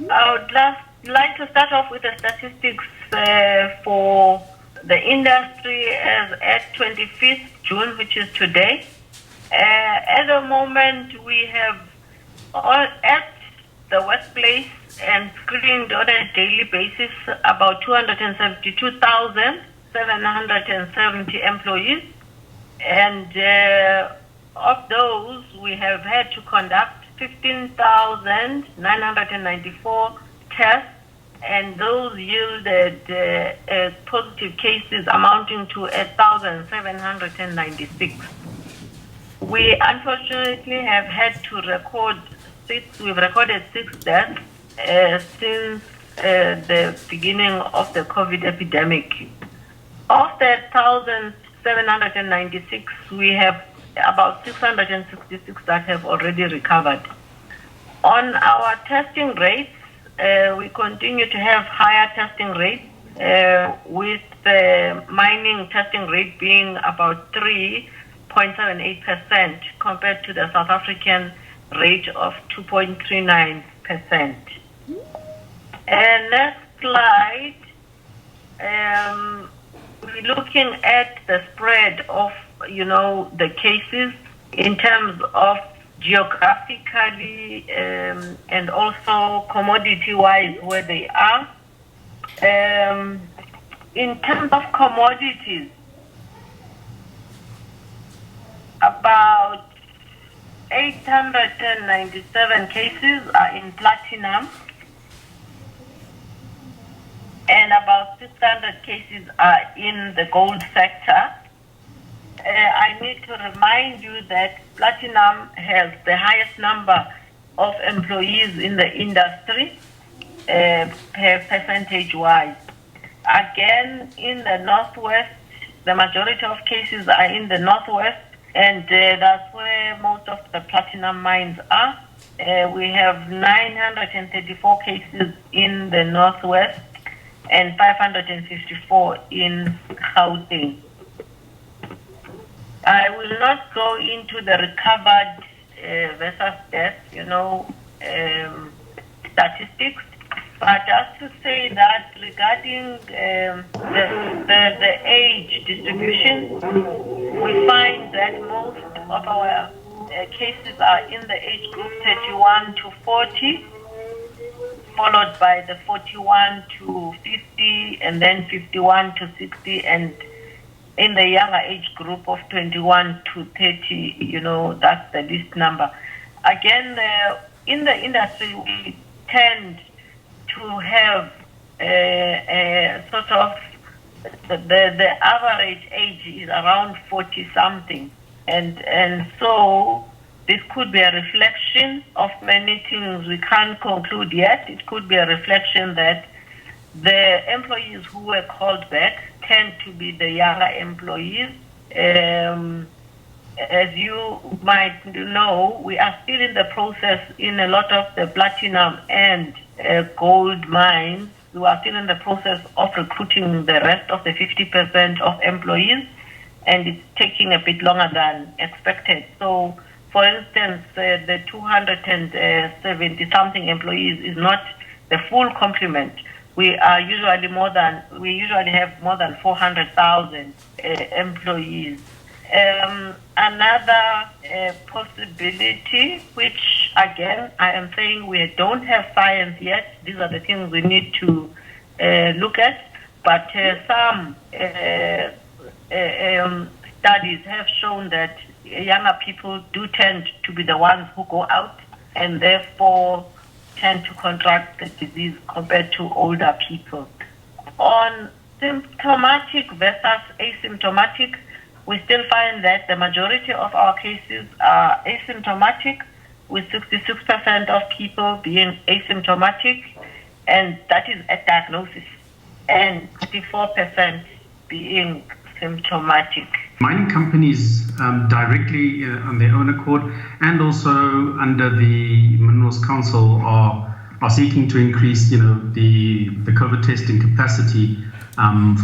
I would like to start off with the statistics for the industry as at 25th June, which is today. At the moment, we have at the workplace and screened on a daily basis about 272,770 employees. And of those, we have had to conduct 15,994 tests, and those yielded positive cases amounting to 1,796. We unfortunately have had to record we've recorded 6 deaths since the beginning of the COVID epidemic. Of the 1,796, we have about 666 that have already recovered. On our testing rates, we continue to have higher testing rates, with the mining testing rate being about 3.78% compared to the South African rate of 2.39%. And next slide, we're looking at the spread of, the cases in terms of geographically and also commodity-wise where they are. In terms of commodities, about 897 cases are in platinum, and about 600 cases are in the gold sector. I need to remind you that platinum has the highest number of employees in the industry, percentage-wise. Again, in the Northwest, the majority of cases are in the Northwest, and that's where most of the platinum mines are. We have 934 cases in the Northwest and 554 in Gauteng. I will not go into the recovered versus death, statistics, but just to say that regarding the age distribution, we find that most of our cases are in the age group 31 to 40, followed by the 41 to 50, and then 51 to 60, and in the younger age group of 21 to 30, that's the least number. Again, in the industry, we tend to have sort of the average age is around 40-something. And so this could be a reflection of many things we can't conclude yet. It could be a reflection that the employees who were called back tend to be the younger employees. As you might know, we are still in the process in a lot of the platinum and gold mines. We are still in the process of recruiting the rest of the 50% of employees, and it's taking a bit longer than expected. So, for instance, the 270-something employees is not the full complement. We usually have more than 400,000 employees. Another possibility, which again I am saying we don't have science yet. These are the things we need to look at. But some studies have shown that younger people do tend to be the ones who go out and therefore tend to contract the disease compared to older people. On symptomatic versus asymptomatic, we still find that the majority of our cases are asymptomatic, with 66% of people being asymptomatic, and that is at diagnosis, and 54% being symptomatic. Mining companies directly on their own accord and also under the Minerals Council are seeking to increase, the COVID testing capacity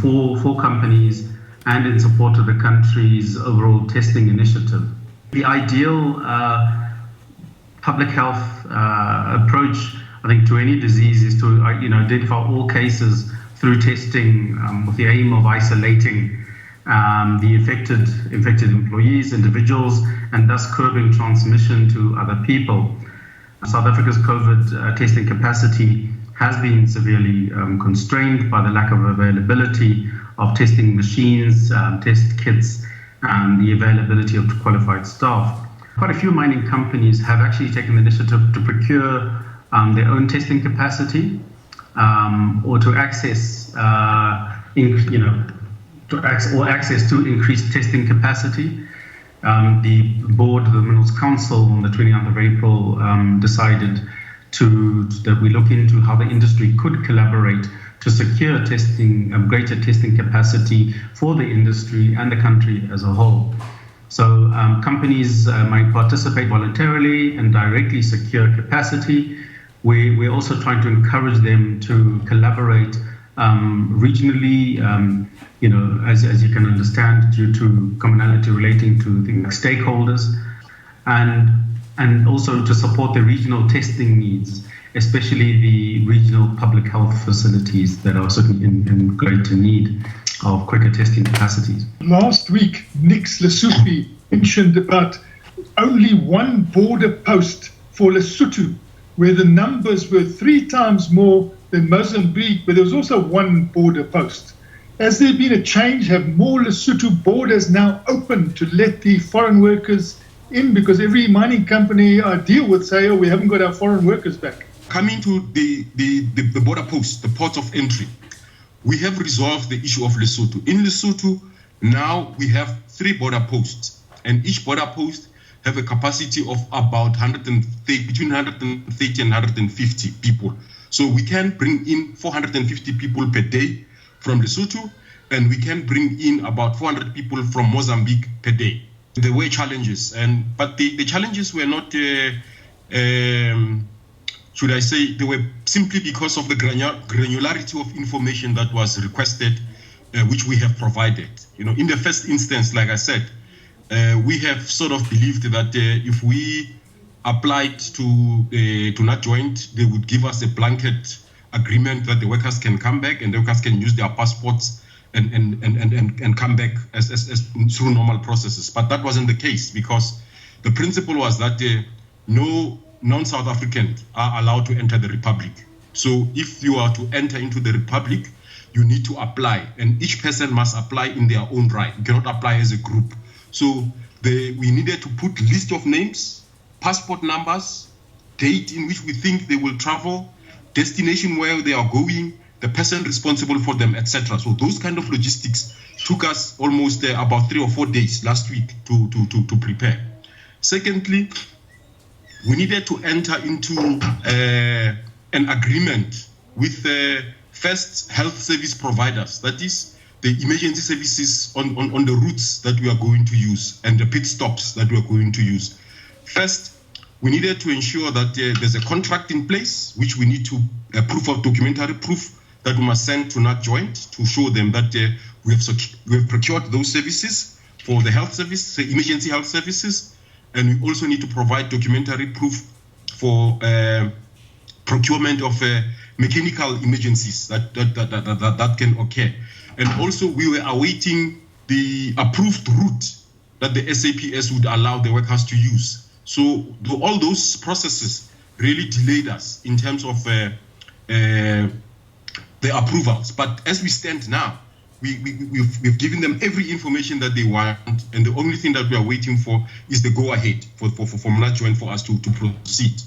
for companies and in support of the country's overall testing initiative. The ideal public health approach I think, to any disease is to identify all cases through testing with the aim of isolating the infected employees, individuals, and thus curbing transmission to other people. South Africa's COVID testing capacity has been severely constrained by the lack of availability of testing machines, test kits, and the availability of qualified staff. Quite a few mining companies have actually taken the initiative to procure their own testing capacity or to access access to increased testing capacity. The board of the Minerals Council on the 29th of April decided that we look into how the industry could collaborate to secure greater testing capacity for the industry and the country as a whole. So companies might participate voluntarily and directly secure capacity. We're also trying to encourage them to collaborate regionally, as you can understand, due to commonality relating to things like stakeholders, and also to support the regional testing needs, especially the regional public health facilities that are certainly in greater need of quicker testing capacities. Last week, Nix Lesotho mentioned about only one border post for Lesotho, where the numbers were 3 times more than Mozambique, but there was also one border post. Has there been a change? Have more Lesotho borders now open to let the foreign workers in? Because every mining company I deal with say, we haven't got our foreign workers back. Coming to the border post, the ports of entry, we have resolved the issue of Lesotho. In Lesotho, now we have 3 border posts, and each border post have a capacity of about between 130 and 150 people. So we can bring in 450 people per day from Lesotho, and we can bring in about 400 people from Mozambique per day. There were challenges, but the challenges were not, should I say, they were simply because of the granularity of information that was requested, which we have provided. In the first instance, like I said, we have sort of believed that if we applied to not joint, they would give us a blanket agreement that the workers can come back and the workers can use their passports and come back as through normal processes. But that wasn't the case, because the principle was that no non-South Africans are allowed to enter the Republic. So if you are to enter into the Republic, you need to apply, and each person must apply in their own right. You cannot apply as a group. So we needed to put list of names, passport numbers, date in which we think they will travel, destination where they are going, the person responsible for them, etc. So those kind of logistics took us almost about 3 or 4 days last week to prepare. Secondly, we needed to enter into an agreement with first health service providers, that is the emergency services on the routes that we are going to use and the pit stops that we are going to use. First, we needed to ensure that there's a contract in place, which we need to documentary proof that we must send to NAT Joint to show them that we have procured those services for the health service, the emergency health services, and we also need to provide documentary proof for procurement of mechanical emergencies that can occur. And also we were awaiting the approved route that the SAPS would allow the workers to use. So all those processes really delayed us in terms of the approvals. But as we stand now, we've given them every information that they want, and the only thing that we are waiting for is the go-ahead for NAT Joint for us to proceed.